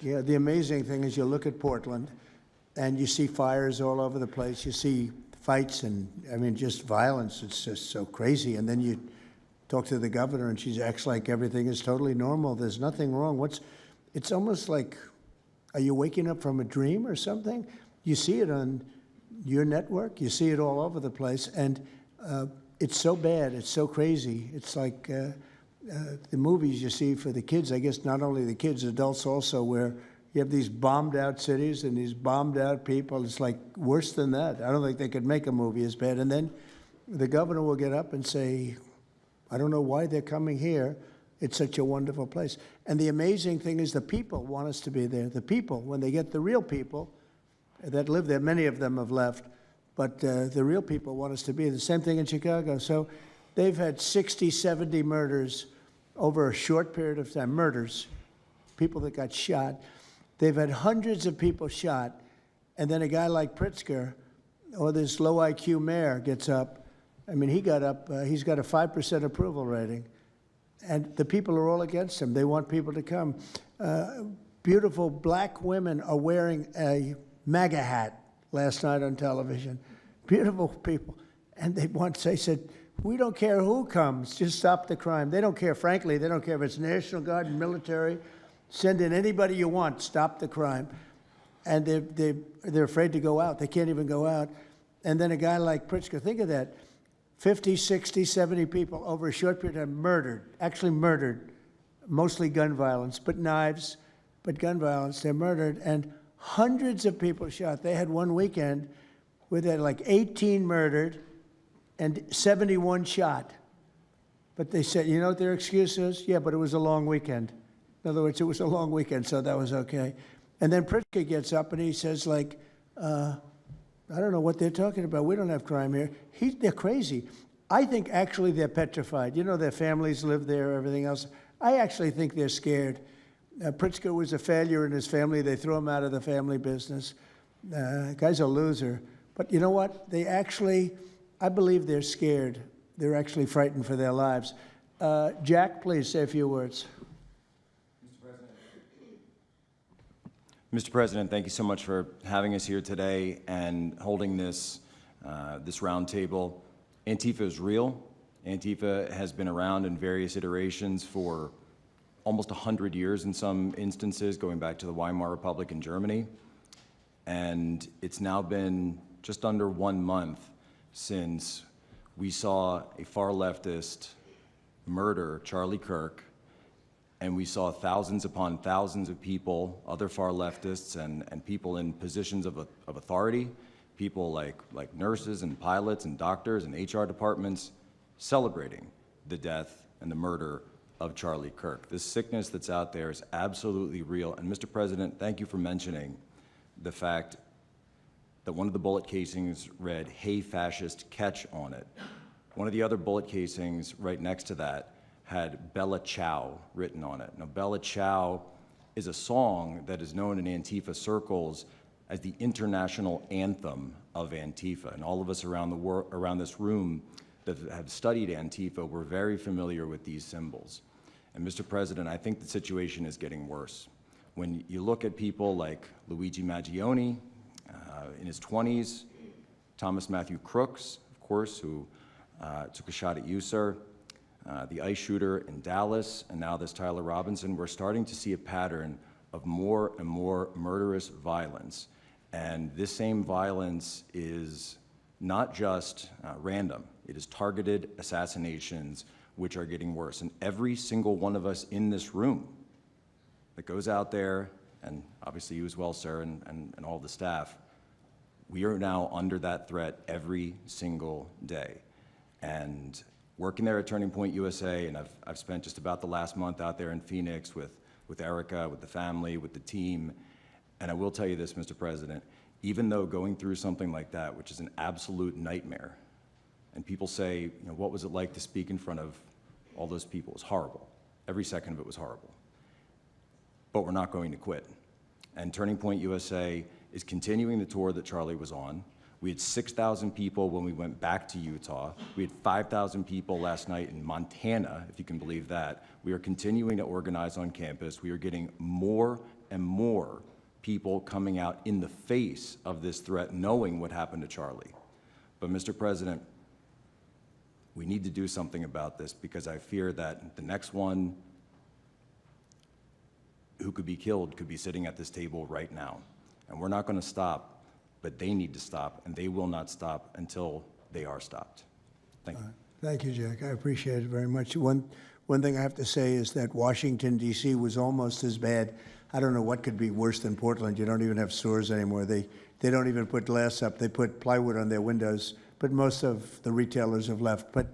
Yeah, the amazing thing is you look at Portland and you see fires all over the place. You see fights and, I mean, just violence. It's just so crazy. And then you talk to the governor and she acts like everything is totally normal. There's nothing wrong. It's almost like, are you waking up from a dream or something? You see it on your network. You see it all over the place. And it's so bad. It's so crazy. It's like the movies you see for the kids, I guess not only the kids, adults also, where you have these bombed out cities and these bombed out people. It's like worse than that. I don't think they could make a movie as bad. And then the governor will get up and say, I don't know why they're coming here. It's such a wonderful place. And the amazing thing is the people want us to be there. The people, when they get the real people that live there, many of them have left, but the real people want us to be. The same thing in Chicago. So they've had 60, 70 murders over a short period of time. Murders, people that got shot. They've had hundreds of people shot. And then a guy like Pritzker, or this low IQ mayor, gets up. I mean, he got up, he's got a 5% approval rating. And the people are all against him. They want people to come. Beautiful black women are wearing a MAGA hat last night on television. Beautiful people. And they said, we don't care who comes, just stop the crime. They don't care, frankly, they don't care if it's National Guard and military. Send in anybody you want, stop the crime. And they're afraid to go out. They can't even go out. And then a guy like Pritzker, think of that. 50, 60, 70 people over a short period of time murdered, actually murdered, mostly gun violence, but knives, but gun violence, they're murdered, and hundreds of people shot. They had one weekend where they had like 18 murdered and 71 shot. But they said, you know what their excuse is? Yeah, but it was a long weekend. In other words, it was a long weekend, so that was okay. And then Pritzker gets up and he says, like, I don't know what they're talking about. We don't have crime here. They're crazy. I think actually they're petrified. You know, their families live there, everything else. I actually think they're scared. Pritzker was a failure in his family. They threw him out of the family business. Guy's a loser. But you know what? They actually, I believe they're scared. They're actually frightened for their lives. Jack, please say a few words. Mr. President, thank you so much for having us here today and holding this roundtable. Antifa is real. Antifa has been around in various iterations for almost 100 years in some instances, going back to the Weimar Republic in Germany. And it's now been just under 1 month since we saw a far leftist murder Charlie Kirk, and we saw thousands upon thousands of people, other far leftists and people in positions of authority, people like nurses and pilots and doctors and HR departments, celebrating the death and the murder of Charlie Kirk. This sickness that's out there is absolutely real. And Mr. President, thank you for mentioning the fact that one of the bullet casings read, "Hey fascist, catch" on it. One of the other bullet casings right next to that had Bella Ciao written on it. Now, Bella Ciao is a song that is known in Antifa circles as the international anthem of Antifa. And all of us around this room that have studied Antifa, we're very familiar with these symbols. And Mr. President, I think the situation is getting worse. When you look at people like Luigi Maggioni in his 20s, Thomas Matthew Crooks, of course, who took a shot at you, sir, the ICE shooter in Dallas, and now this Tyler Robinson, we're starting to see a pattern of more and more murderous violence. And this same violence is not just random. It is targeted assassinations, which are getting worse. And every single one of us in this room that goes out there, and obviously you as well, sir, and all the staff, we are now under that threat every single day. And working there at Turning Point USA, and I've spent just about the last month out there in Phoenix with Erica, with the family, with the team. And I will tell you this, Mr. President, even though going through something like that, which is an absolute nightmare, and people say, you know, what was it like to speak in front of all those people? It was horrible. Every second of it was horrible. But we're not going to quit. And Turning Point USA is continuing the tour that Charlie was on. We had 6,000 people when we went back to Utah. We had 5,000 people last night in Montana, if you can believe that. We are continuing to organize on campus. We are getting more and more people coming out in the face of this threat, knowing what happened to Charlie. But Mr. President, we need to do something about this, because I fear that the next one who could be killed could be sitting at this table right now. And we're not going to stop, but they need to stop, and they will not stop until they are stopped. Thank you. Thank you, Jack. I appreciate it very much. One thing I have to say is that Washington, D.C. was almost as bad. I don't know what could be worse than Portland. You don't even have stores anymore. They don't even put glass up. They put plywood on their windows, but most of the retailers have left. But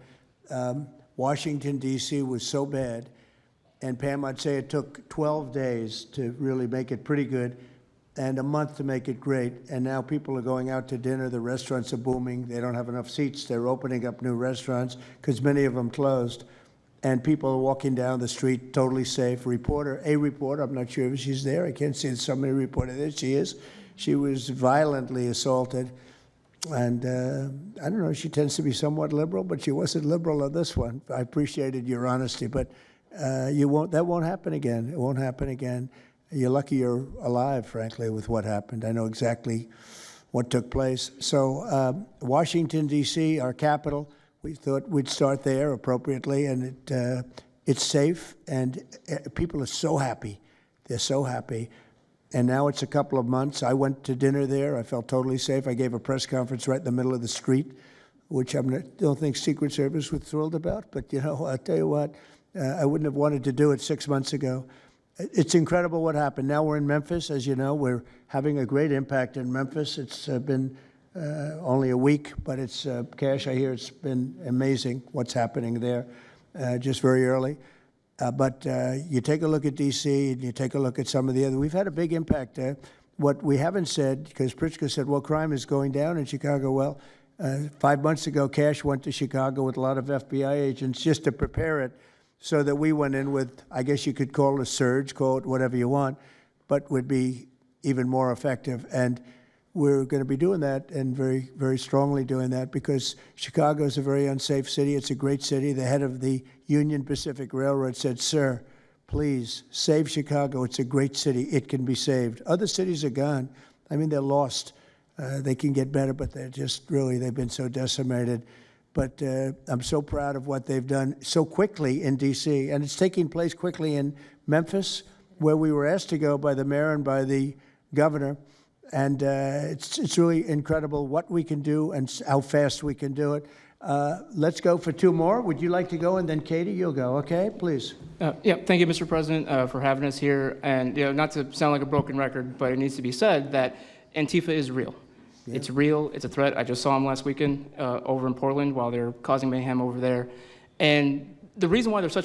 Washington, D.C. was so bad, and Pam, I'd say it took 12 days to really make it pretty good, and a month to make it great. And now people are going out to dinner. The restaurants are booming. They don't have enough seats. They're opening up new restaurants because many of them closed. And people are walking down the street totally safe. A reporter, I'm not sure if she's there. I can't see that somebody reported it. She is. She was violently assaulted. And I don't know, she tends to be somewhat liberal, but she wasn't liberal on this one. I appreciated your honesty, but that won't happen again. It won't happen again. You're lucky you're alive, frankly, with what happened. I know exactly what took place. So Washington, D.C., our capital, we thought we'd start there appropriately, and it's safe, and people are so happy. They're so happy. And now it's a couple of months. I went to dinner there. I felt totally safe. I gave a press conference right in the middle of the street, which I don't think Secret Service was thrilled about. But, you know, I'll tell you what, I wouldn't have wanted to do it 6 months ago. It's incredible what happened. Now we're in Memphis. As you know, we're having a great impact in Memphis. It's been only a week, but it's, Cash, I hear it's been amazing what's happening there just very early. But you take a look at D.C. and you take a look at some of the other. We've had a big impact. What we haven't said, because Pritzker said, well, crime is going down in Chicago. Well, 5 months ago, Cash went to Chicago with a lot of FBI agents just to prepare it, so that we went in with, I guess you could call it a surge, call it whatever you want, but would be even more effective. And we're going to be doing that, and very, very strongly doing that, because Chicago is a very unsafe city. It's a great city. The head of the Union Pacific Railroad said, sir, please save Chicago. It's a great city. It can be saved. Other cities are gone. I mean, they're lost. They can get better, but they're just really, they've been so decimated. But I'm so proud of what they've done so quickly in D.C., and it's taking place quickly in Memphis, where we were asked to go by the mayor and by the governor. And it's really incredible what we can do and how fast we can do it. Let's go for two more. Would you like to go? And then Katie, you'll go. Okay, please. Yeah, thank you, Mr. President, for having us here. And not to sound like a broken record, but it needs to be said that Antifa is real. Yeah. It's real. It's a threat. I just saw them last weekend over in Portland while they're causing mayhem over there. And the reason why they're such